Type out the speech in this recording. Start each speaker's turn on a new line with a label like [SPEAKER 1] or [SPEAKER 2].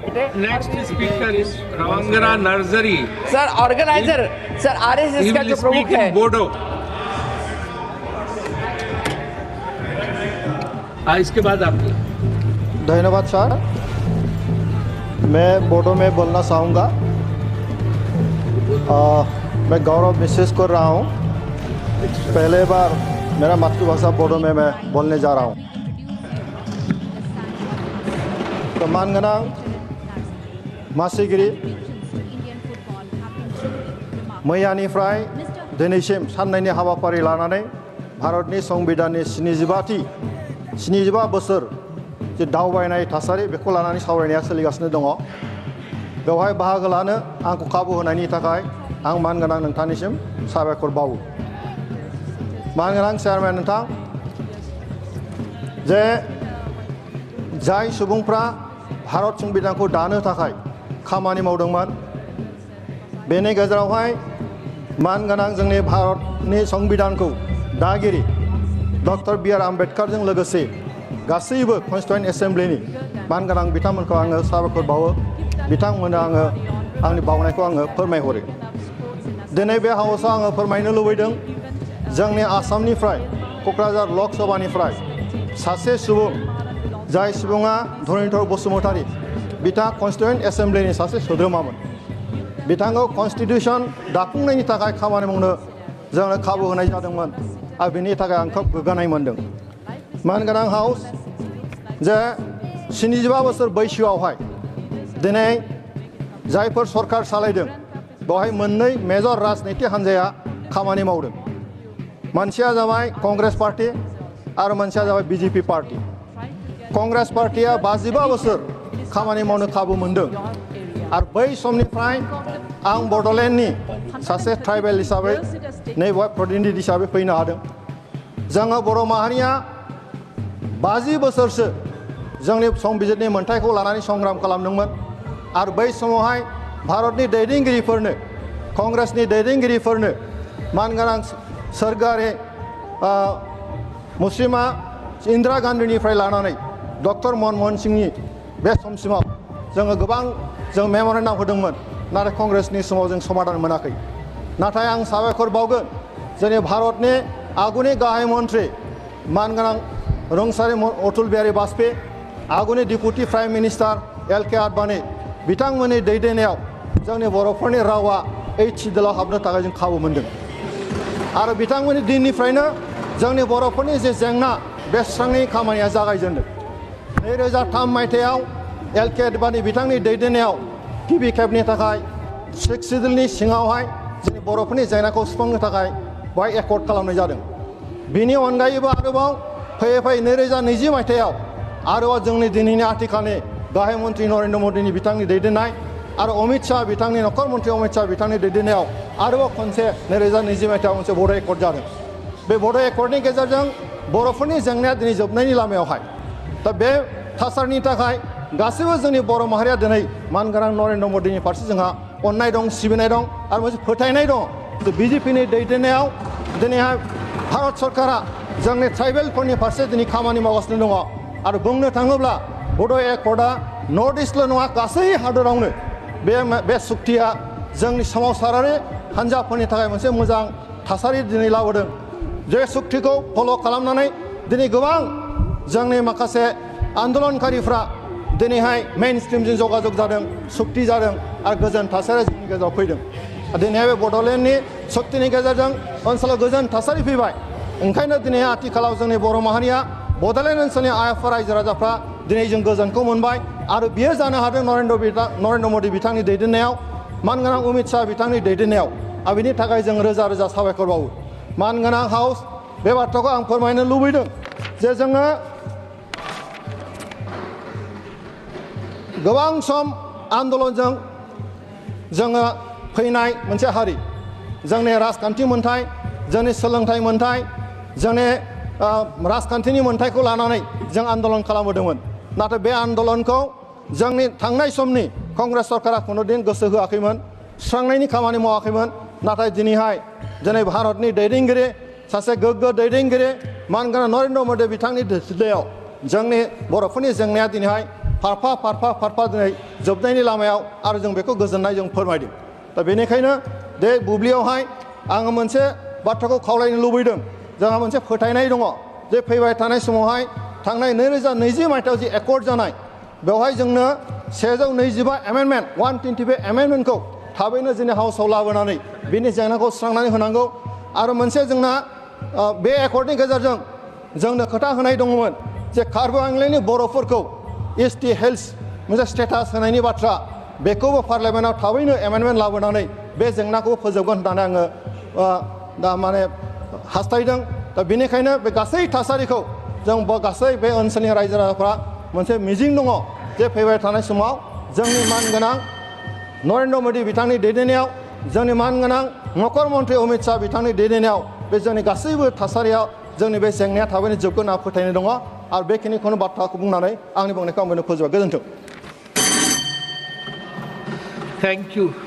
[SPEAKER 1] Next speaker is Rwngwra Narzary.
[SPEAKER 2] Sir organizer sir RSS
[SPEAKER 1] He
[SPEAKER 2] का
[SPEAKER 1] will
[SPEAKER 2] जो प्रमुख
[SPEAKER 1] speak
[SPEAKER 2] है
[SPEAKER 1] in Bodo. इसके बाद आप
[SPEAKER 3] धन्यवाद सर। मैं बोडो में बोलना चाहूँगा। मैं गौरव महसूस कर रहा हूँ। पहले बार मेरा मातृभाषा बोडो में मैं बोलने जा रहा हूँ। सम्मान गोनां मासिगिरि मैयानिफ्राय दिनैसिम साननैनि हाबाफारि लानानै भारतनि संबिधाननि 75 बोसोर जे दावबायनाय थासारि बेखौ लानानै सावरायनाया सोलिगासिनो दङ। बेवहाय बाहागो लानो आंखौ खाबु होनायनि थाखाय आं मानगोनां नोंथांनिसिम साबायखर बावो। मानगोनां चेयारमेन नोंथां, जे जाय सुबुंफ्रा भारत संबिधानखौ दानो थाखाय खामानि मावदोंमोन, बेनि गेजेरावहाय मानगोनां जोंनि भारतनि संबिधानखौ दागिरि डक्टर बि आर आम्बेडकारजों लोगोसे गासैबो कन्स्टिट्युएन्ट एसेम्ब्लिनि मानगोनां बिथांमोनखौ आङो साबायखर बावो। बिथांमोननो आङो आंनि बावनायखौ आङो फोरमायहरो। दिनै बे हाउसआव आङो फोरमायनो लुबैदों, जोंनि आसामनिफ्राय क'क्राझार लकसभानिफ्राय सासे सुबुं, जाय सुबुङा धरनीधर बसुमतारी, बिथाङा कन्स्टिट्युएन्ट एसेम्ब्लिनि सासे सोद्रोमामोन। बिथांखौ कन्स्टिटिउसन दाफुंनायनि थाखाय खामानि मावनो जोंनो खाबु होनाय जादोंमोन आरो बेनि थाखाय आं खोब गोग्गानाय मोनदों। मानगोनां हाउस, जे 75 बोसोर बैसोआवहाय दिनै जायफोर सरकार सालायदों, बेवहाय मोननै मेजर राजनितिक हान्जाया खामानि मावदों। मोनसेया जाबाय कंग्रेस पार्टी आरो मोनसेया जाबाय बिजेपि पार्टी। कंग्रेस पार्टीया 55 बोसोर खामानि मावनो खाबु मोनदों आरो बै समनिफ्राय आं बड'लेण्डनि सासे ट्राइबेल हिसाबै नैबेवहाय प्रतिनिधि हिसाबै फैनो हादों। जोङो बर' माहारिया 50 बोसोरसो जोंनि संबिजिरनि मोन्थायखौ लानानै संग्राम खालामदोंमोन आरो बै समावहाय भारतनि दैदेनगिरिफोरनो, कंग्रेसनि दैदेनगिरिफोरनो मानगोनां सोरगोआरि मुस्लिमा इन्दिरा गान्धीनिफ्राय लानानै डक्टर मनमोहन सिंहनि बे समसिमाव जोङो गोबां जों मेम'रेन्डाम होदोंमोन, नाथाय कंग्रेसनि समाव जों समाधान मोनाखै। नाथाय आं साबायखर बावगोन जोंनि भारतनि आगुनि गाहाय मन्त्रि मानगोनां रुंसारि अटल बिहारी वाजपेयी, आगुनि deputy prime minister LK Advani बिथांमोननि दैदेननायाव जोंनि बर'फोरनि रावा HCDLआव हाबनो थाखाय जों खाबु मोनदों आरो बिथांमोननि दिननिफ्रायनो जोंनि बर'फोरनि जे जेंना बे सुस्रांनायनि खामानिया जागायजेनदों। 2003 मायथाइयाव LK आडवाणी बिथांनि दैदेननायाव गिबि खेबनि थाखाय HCDLनि सिङावहाय जोंनि बर'फोरनि जेंनाखौ सुफुंनो थाखाय बेवहाय एकर्ड खालामनाय जादों। बिनि अनगायैबो आरोबाव फैयै फैयै 2020 मायथाइयाव आरोबाव जोंनि दिनैनि आथिखालनि गाहाय मन्त्रि नरेन्द्र मदिनि बिथांनि दैदेननाय आरो अमित शाह बिथांनि नखर मन्त्रि अमित शाह बिथांनि दैदेननायाव आरोबाव खनसे 2020 मायथाइयाव मोनसे बड' एकर्ड जादों। बे बड' एकर्डनि गेजेरजों बर'फोरनि जेंनाया दिनै जोबनायनि लामायावहाय। दा बे थासारिनि थाखाय गासैबो जोंनि बर' माहारिया दिनै मानगोनां नरेन्द्र मदिनि फारसे जोंहा अननाय दं, सिबिनाय दं आरो मोनसे फोथायनाय दं। बिजेपिनि दैदेननायाव दिनैहाय भारत सरकारा जोंनि ट्राइबेलफोरनि फारसे दिनै खामानि मावगासिनो दङ आरो बुंनो थाङोब्ला बड' एकर्डआ नर्थ इस्टल' नङा, गासै हादोरावनो बे सुक्तिया जोंनि सोमावसारारि हान्जाफोरनि थाखाय मोनसे मोजां थासारि दिनै लाबोदों। जे सुक्तिखौ फल' खालामनानै दिनै गोबां जोंनि माखासे आन्दलनकारिफ्रा दिनैहाय मेइन स्ट्रिमजों जगाजग जादों, सुक्ति जादों आरो गोजोन थासारिया जोंनि गेजेराव फैदों। दिनैहाय बे बड'लेण्डनि सुक्तिनि गेजेरजों ओनसोलाव गोजोन थासारि फैबाय। ओंखायनो दिनै आथिखालाव जोंनि बर' माहारिया बड'लेण्ड ओनसोलनि आइएफआ रायजो राजाफ्रा दिनै जों गोजोनखौ मोनबाय आरो बियो जानो हादों नरेन्द्र मदि बिथांनि दैदेननायाव, मानगोनां अमित शाह बिथांनि दैदेननायाव। आरो बिनि थाखाय जों रोजा रोजा साबायखर बावो। मानगोनां हाउस, बे बाथ्राखौ आं फोरमायनो लुबैदों जे जोङो गोबां सम आन्दलनजों जोङो फैनाय मोनसे हारि। जोंनि राजखान्थि मोन्थाय, जोंनि सोलोंथाइ मोन्थाय, जोंनि राजखान्थिनि मोन्थायखौ लानानै जों आन्दलन खालामबोदोंमोन। नाथाय बे आन्दलनखौ जोंनि थांनाय समनि कंग्रेस सरकारा खुनु दिन गोसो होआखैमोन, सुस्रांनायनि खामानि मावाखैमोन। नाथाय दिनै भारतनि दैदेनगिरि, सासे गोग्गो दैदेनगिरि मानगोनां नरेन्द्र मदि बिथांनि दैदेननायाव जोंनि बर'फोरनि जेंनाया दिनैहाय फारफा दिनै जोबनायनि लामायाव आरो जों बेखौ गोजोननाय जों फोरमायदों दा बेनिखायनो बे बुब्लियावहाय आङो मोनसे बाथ्राखौ खावलायनो लुबैदों जोंहा मोनसे फोथायनाय दङ जे फैबाय थानाय समावहाय थांनाय 2020 मायथाइयाव जि एकर्ड जानाय बेवहाय जोंनो 125 एमेन्डमेन्ट 125 एमेन्डमेन्टखौ थाबैनो जोंनि हाउसआव लाबोनानै बिनि जेंनाखौ सुस्रांनानै होनांगौ आरो मोनसे जोंना बे एकर्डनि गेजेरजों जोंनो खोथा होनाय दङमोन जे कार्बि आंलंनि बर'फोरखौ एसटि हेल्थ मोनसे स्टेटास होनायनि बाथ्रा बेखौबो पार्लियामेन्टआव थाबैनो एमेन्डमेन्ट लाबोनानै बे जेंनाखौ फोजोबगोन होननानै आङो दा माने हास्थायदों दा बेनिखायनो बे गासै थासारिखौ जों गासै बे ओनसोलनि रायजो राजाफ्रा मोनसे मिजिं दङ जे फैबाय थानाय समाव जोंनि मानगोनां नरेन्द्र मोदी बिथांनि दैदेननायाव जोंनि मानगोनां नखर मन्त्रि अमित शाह बिथांनि दैदेननायाव बे जोंनि गासैबो थासारियाव जोंनि बे जेंनाया थाबैनो जोबगोन होनना फोथायनाय दङ आरो बेखिनिखौनो बाथ्राखौ बुंनानै आंनि बुंनायखौ आं बेनो फोजोबबाय गोजोन्थों
[SPEAKER 1] Thank you.